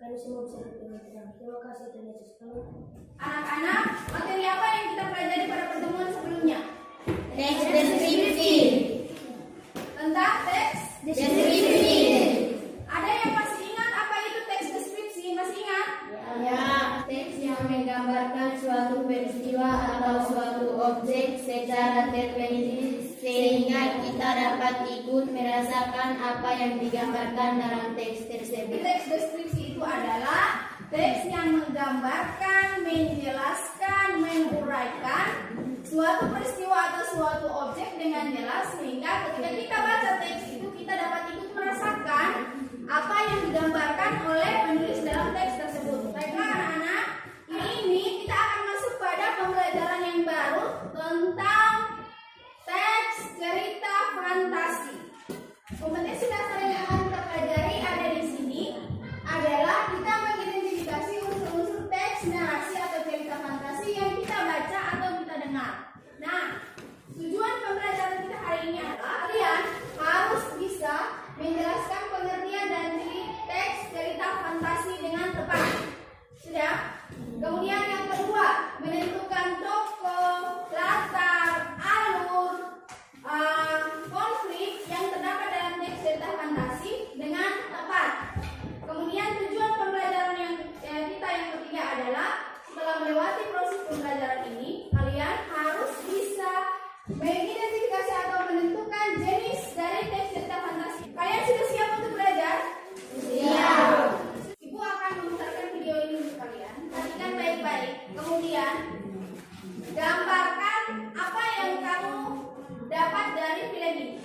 Kami semua bisa dengan tenang. Terima kasih Tuhan Yesus. Anak-anak, materi apa yang kita pelajari pada pertemuan sebelumnya? Teks deskripsi. Tentang teks Deskripsi. Ada yang masih ingat apa itu teks deskripsi? Masih ingat? Ya, teks yang menggambarkan suatu peristiwa atau suatu objek secara terperinci sehingga kita dapat ikut merasakan apa yang digambarkan dalam teks tersebut. Teks deskripsi itu adalah teks yang menggambarkan, menjelaskan, menguraikan suatu peristiwa atau suatu objek dengan jelas sehingga ketika kita baca teks itu kita dapat ikut merasakan apa yang digambarkan oleh penulis dalam teks tersebut. Baiklah anak-anak, ini kita akan masuk pada pembelajaran yang baru tentang teks cerita fantasi. Kompetensi dasar yang akan kita pelajari ada di sini adalah kita mengidentifikasi unsur-unsur teks narasi atau cerita fantasi yang kita baca atau kita dengar. Nah, tujuan pembelajaran kita hari ini adalah kalian harus bisa menjelaskan pengertian dan ciri teks cerita fantasi dengan tepat. Sudah? Kemudian yang kedua, menentukan tokoh, latar, alur, konflik yang terdapat dalam teks cerita fantasi dengan tepat. Kemudian tujuan pembelajaran yang ketiga adalah setelah melewati proses pembelajaran ini, kalian harus bisa mengidentifikasi atau menentukan jenis dari teks cerita fantasi. Kalian sudah siap untuk belajar? Siap. Ibu akan memutarkan video ini untuk kalian. Perhatikan baik-baik. Kemudian gambarkan apa yang kamu dapat dari film ini.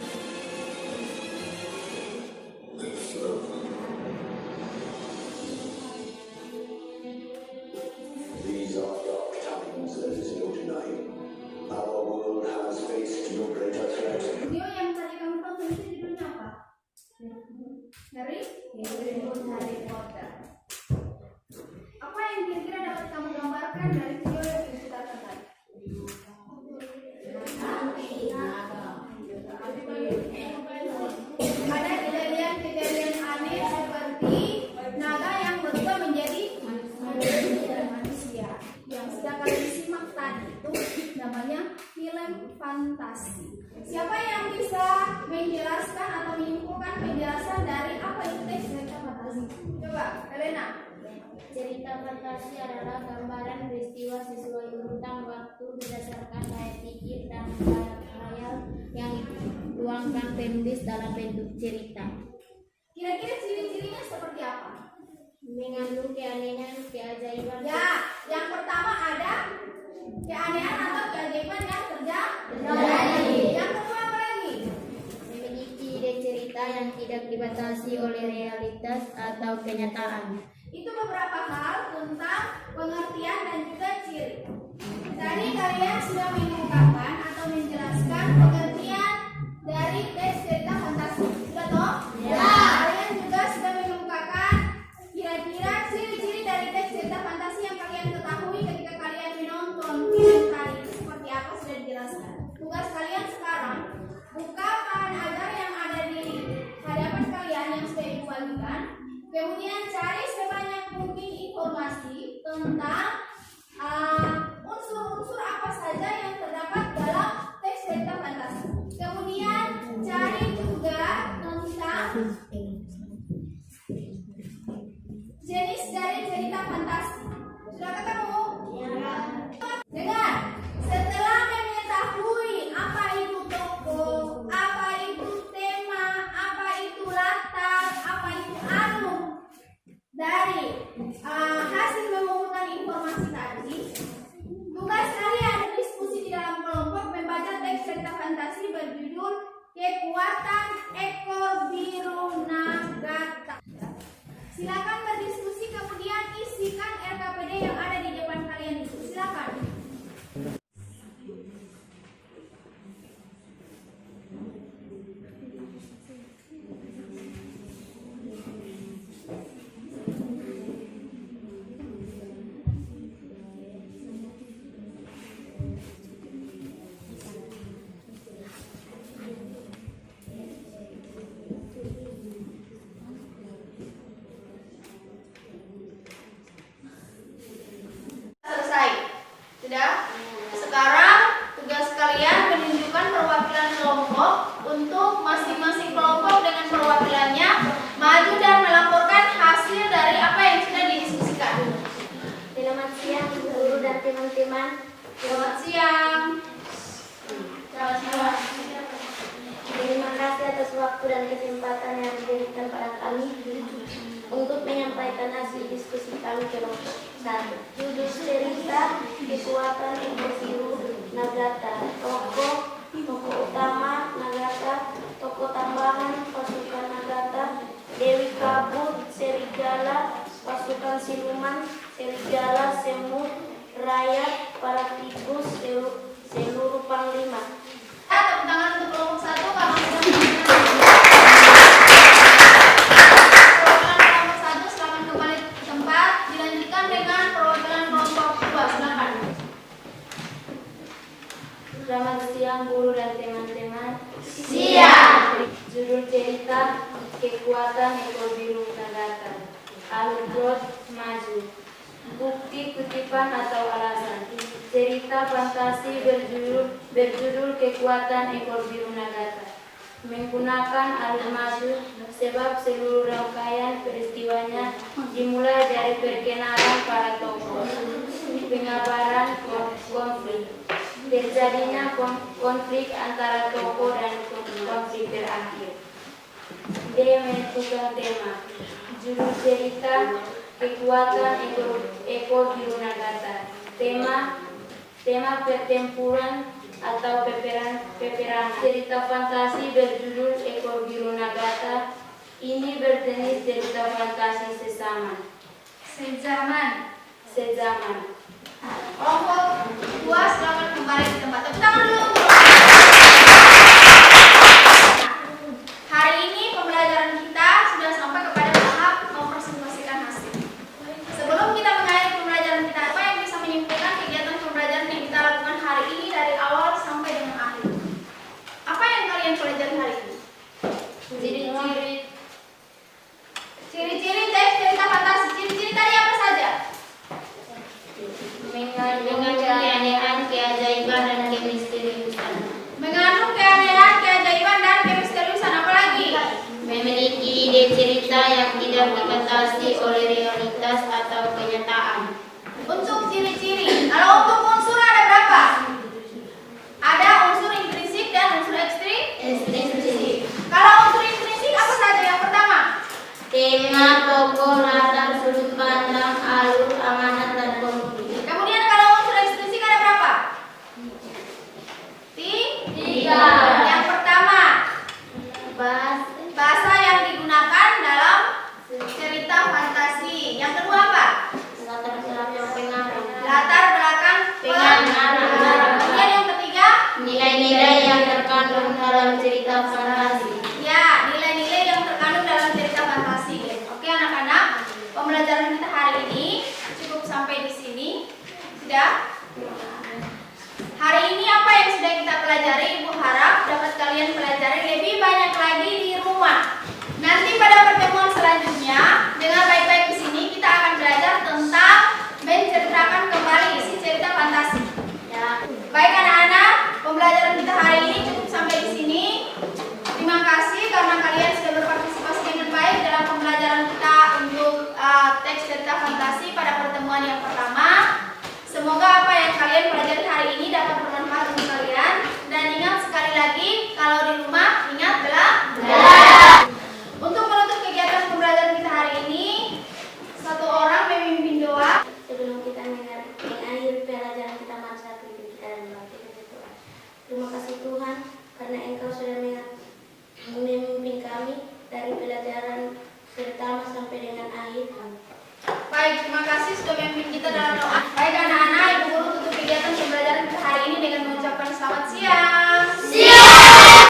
These are dark times, let us know tonight. Our world has faced no greater threat. Video yang tadi kamu tonton itu judulnya apa? Harry Potter. Apa yang kira-kira dapat kamu gambarkan dari video yang diputarkan tadi? Ada kejadian-kejadian aneh seperti naga yang berubah menjadi manusia. Yang sudah kalian simak tadi itu namanya film fantasi. Siapa yang bisa menjelaskan atau menyimpulkan penjelasan dari apa itu teks cerita fantasi? Coba, Elena. Cerita fantasi adalah gambaran peristiwa sesuai urutan waktu berdasarkan daya pikir dan khayal yang dituangkan penulis dalam bentuk cerita. Kira-kira ciri-cirinya seperti apa? Mengandung keanehan, keajaiban. Ya, yang pertama ada keanehan atau keajaiban yang terjadi. Yang kedua apa lagi? Memiliki ide cerita yang tidak dibatasi oleh realitas atau kenyataan. Itu beberapa hal tentang pengertian dan juga ciri. Tadi kalian sudah mengungkapkan atau menjelaskan pengertian dari teks cerita fantasi. Sudah toh? Ya. Kalian juga sudah mengungkapkan kira-kira ciri-ciri dari teks cerita fantasi yang kalian ketahui ketika kalian menonton film tadi. Seperti apa sudah dijelaskan. Tugas kalian sekarang buka bahan ajar yang ada di hadapan kalian yang sudah ibu bagikan. Kemudian cari sebanyak mungkin informasi tentang unsur-unsur apa saja yang terdapat dalam teks cerita fantasi. Kemudian cari juga tentang jenis dari cerita fantasi. Sudah ketemu? Ya. Dengar, setelah mengetahui apa itu tokoh, apa itu tema, apa itu latar, apa itu alur dari hasil mengumpulkan informasi teman-teman. Selamat siang. Selamat siang. Terima kasih atas waktu dan kesempatan yang diberikan pada kami untuk menyampaikan hasil diskusi kami kelompok 1. Judul cerita kekuatan individu Nagata. Tokoh utama Nagata, tokoh tambahan pasukan Nagata, Dewi Kabut, serigala, pasukan siluman, serigala, semut, rakyat, para tikus, seluruh panglima. Tepuk tangan untuk kelompok 1 karena sudah kelompok 1 silakan kembali ke tempat. Dilanjutkan dengan perwakilan kelompok 2. Silakan. Selamat siang guru dan teman-teman. Siang. Judul cerita kekuatan ekor biru Nagata. Alur maju. Bukti kutipan atau alasan. Cerita fantasi berjudul kekuatan ekor biru Nagata. Menggunakan alur maju sebab seluruh rangkaian peristiwanya dimulai dari perkenalan para tokoh, pengabaran konflik, terjadinya konflik antara tokoh dan konflik berakhir. Dia menentukan tema. Judul cerita kekuatan ekor biru Nagata. Tema pertempuran atau peperangan. Cerita fantasi berjudul ekor biru Nagata. Ini berjenis cerita fantasi sezaman. Kelompok 2 silakan kembali ke tempat. Tepuk tangan dulu. Hari ini pembelajaran kita sudah sampai kepada tahap mempresentasikan hasil. Sebelum kita mengakhiri pembelajaran kita, apa yang bisa menyimpulkan kegiatan pembelajaran yang kita lakukan hari ini dari awal sampai dengan akhir? Apa yang kalian pelajari hari ini? Ciri-ciri teks cerita fantasi. Ciri-ciri tadi apa saja? Mengandung keanehan, keajaiban, dan kemisteriusan. Mengandung keanehan, keajaiban, dan kemisteriusan. Apa lagi? Memiliki ide cerita yang tidak dibatasi oleh realitas atau kenyataan. Untuk ciri-ciri, kalau untuk unsur ada berapa? Ada unsur intrinsik dan unsur ekstrinsik. Kalau unsur intrinsik apa saja? Yang pertama, Tema, tokoh, latar, sudut pandang, alur, amanat, dan konflik. kemudian kalau unsur ekstrinsik ada berapa? Tiga. Yang pertama, bahasa yang digunakan dalam cerita fantasi. Yang kedua apa? Latar belakang pengarang. Latar belakang pengarang. Kemudian yang ketiga, Nilai-nilai yang terkandung dalam cerita fantasi. ya, nilai-nilai yang terkandung dalam cerita fantasi. Oke anak-anak, pembelajaran kita hari ini cukup sampai di sini. Sudah? Hari ini apa yang sudah kita pelajari? Ibu harap dapat kalian pelajari lebih banyak lagi di rumah. Nanti pada pertemuan selanjutnya dengan baik-baik di sini kita akan belajar tentang menceritakan kembali isi cerita fantasi. Ya. Baik anak-anak, pembelajaran kita hari ini cukup sampai di sini. Terima kasih karena kalian sudah berpartisipasi dengan baik dalam pembelajaran kita untuk teks cerita fantasi pada pertemuan yang pertama. Semoga apa yang kalian pelajari hari ini dapat bermanfaat untuk kalian. Dan ingat sekali lagi, kalau di rumah ingat belajar. Untuk menutup kegiatan pembelajaran kita hari ini, satu orang memimpin doa. Sebelum kita mengakhiri pelajaran kita, mari kita dan membangkitkan doa. Terima kasih Tuhan karena Engkau sudah memimpin kami dari pelajaran pertama sampai dengan akhir. Baik, terima kasih sudah memimpin kita dalam doa. Baik anak.